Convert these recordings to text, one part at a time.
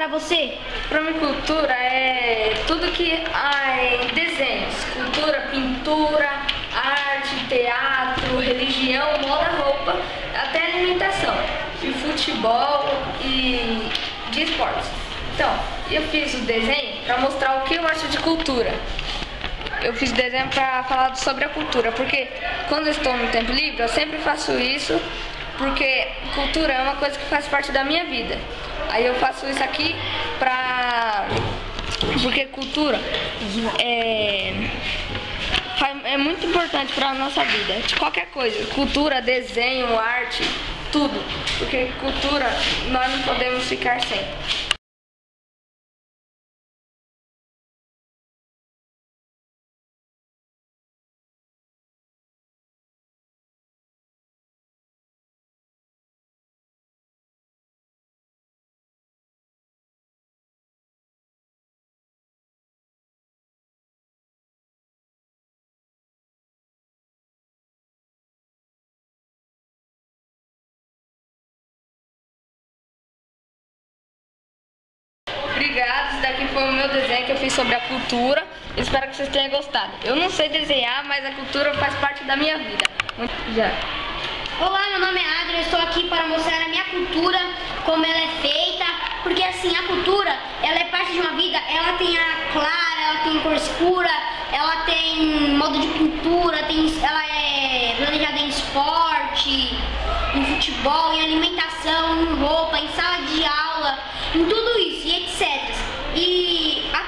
para você? Para mim, cultura é tudo que é desenhos, cultura, pintura, arte, teatro, religião, moda, roupa, até alimentação, e futebol e de esportes. Então, eu fiz o desenho para mostrar o que eu acho de cultura. Eu fiz desenho para falar sobre a cultura, porque quando eu estou no tempo livre, eu sempre faço isso, porque cultura é uma coisa que faz parte da minha vida. Aí eu faço isso aqui porque cultura é muito importante para a nossa vida, de qualquer coisa, cultura, desenho, arte, tudo, porque cultura nós não podemos ficar sem. Obrigado, esse daqui foi o meu desenho que eu fiz sobre a cultura. Espero que vocês tenham gostado. Eu não sei desenhar, mas a cultura faz parte da minha vida. Olá, meu nome é Adriano, eu estou aqui para mostrar a minha cultura, como ela é feita, porque assim, a cultura, ela é parte de uma vida, ela tem a clara, ela tem cor escura, ela tem modo de pintura, ela é planejada em esporte, em futebol, em alimentação, em roupa, em sala de aula, em tudo isso, e etc. E a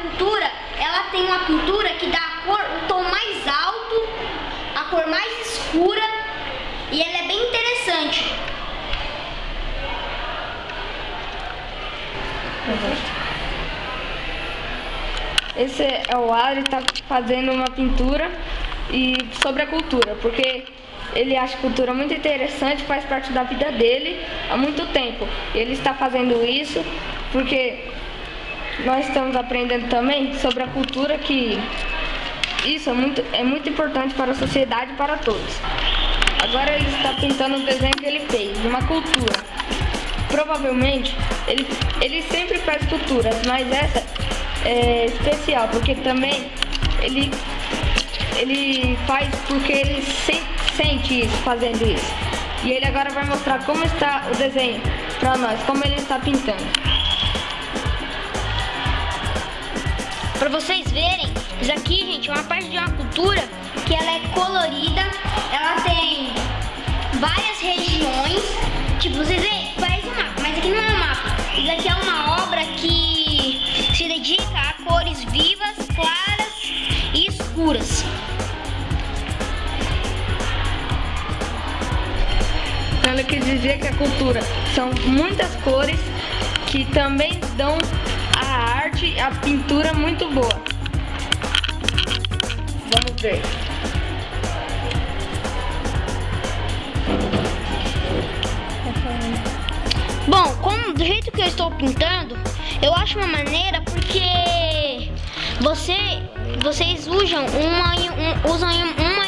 cultura, ela tem uma pintura que dá a cor, o tom mais alto, a cor mais escura, e ela é bem interessante. Esse é o Adri, está fazendo uma pintura sobre a cultura, porque ele acha a cultura muito interessante, faz parte da vida dele há muito tempo. Ele está fazendo isso porque nós estamos aprendendo também sobre a cultura, que isso é muito importante para a sociedade e para todos. Agora ele está pintando um desenho que ele fez, de uma cultura. Provavelmente, ele sempre faz culturas, mas essa é especial, porque também ele faz porque ele sente isso, fazendo isso. E ele agora vai mostrar como está o desenho para nós, como ele está pintando. Para vocês verem, isso aqui, gente, é uma parte de uma cultura que ela é colorida, ela tem várias regiões, tipo, vocês veem, parece um mapa, mas aqui não é um mapa. Isso aqui é uma obra que se dedica a cores vivas, claras e escuras. Ela quer dizer que a cultura são muitas cores que também dão a arte, a pintura muito boa. Vamos ver. Bom, do jeito que eu estou pintando, eu acho uma maneira porque vocês usam uma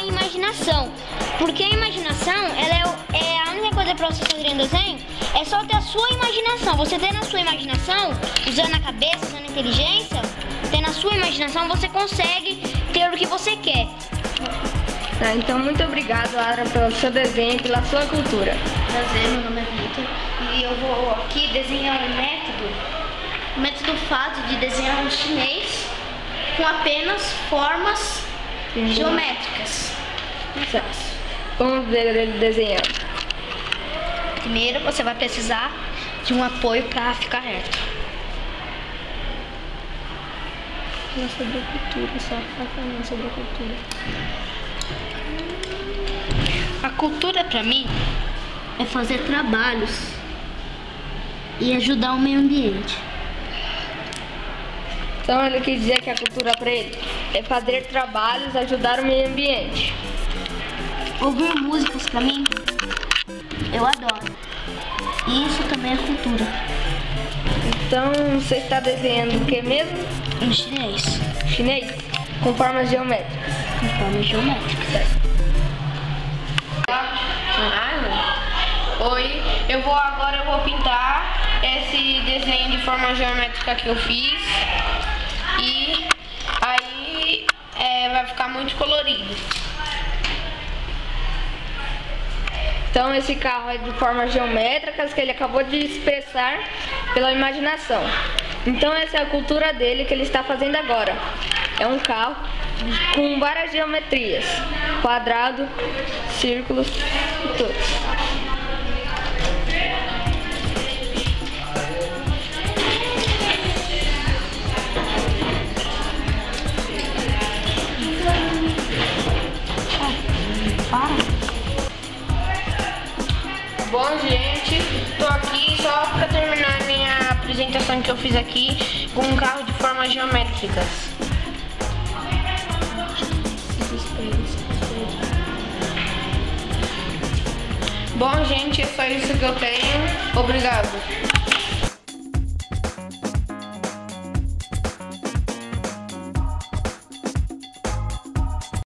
imaginação. Porque a imaginação, ela é a única coisa para você fazer um desenho, é só ter a sua imaginação. Você tendo a sua imaginação, usando a cabeça, usando a inteligência, tendo a sua imaginação, você consegue ter o que você quer. Então, muito obrigado, Ara, pelo seu desenho e pela sua cultura. Prazer, meu nome é Vitor e eu vou aqui desenhar um método fácil de desenhar um chinês com apenas formas geométricas. Certo. Vamos ver ele desenhando. Primeiro você vai precisar de um apoio para ficar reto. Sobre a cultura, só falando sobre a cultura. A cultura para mim é fazer trabalhos e ajudar o meio ambiente. Então ele quer dizer que a cultura para ele é fazer trabalhos, ajudar o meio ambiente. Ouvir músicas para mim, eu adoro. E isso também é cultura. Então você está desenhando o que mesmo? Um chinês. Chinês? Com formas geométricas. Com formas geométricas. Certo. Oi, agora eu vou pintar esse desenho de forma geométrica que eu fiz. E aí vai ficar muito colorido. Então esse carro é de formas geométricas que ele acabou de expressar pela imaginação. Então essa é a cultura dele que ele está fazendo agora. É um carro com várias geometrias, quadrado, círculos e tudo. Bom, gente, tô aqui só para terminar minha apresentação que eu fiz aqui com um carro de formas geométricas. Bom, gente, é só isso que eu tenho. Obrigado.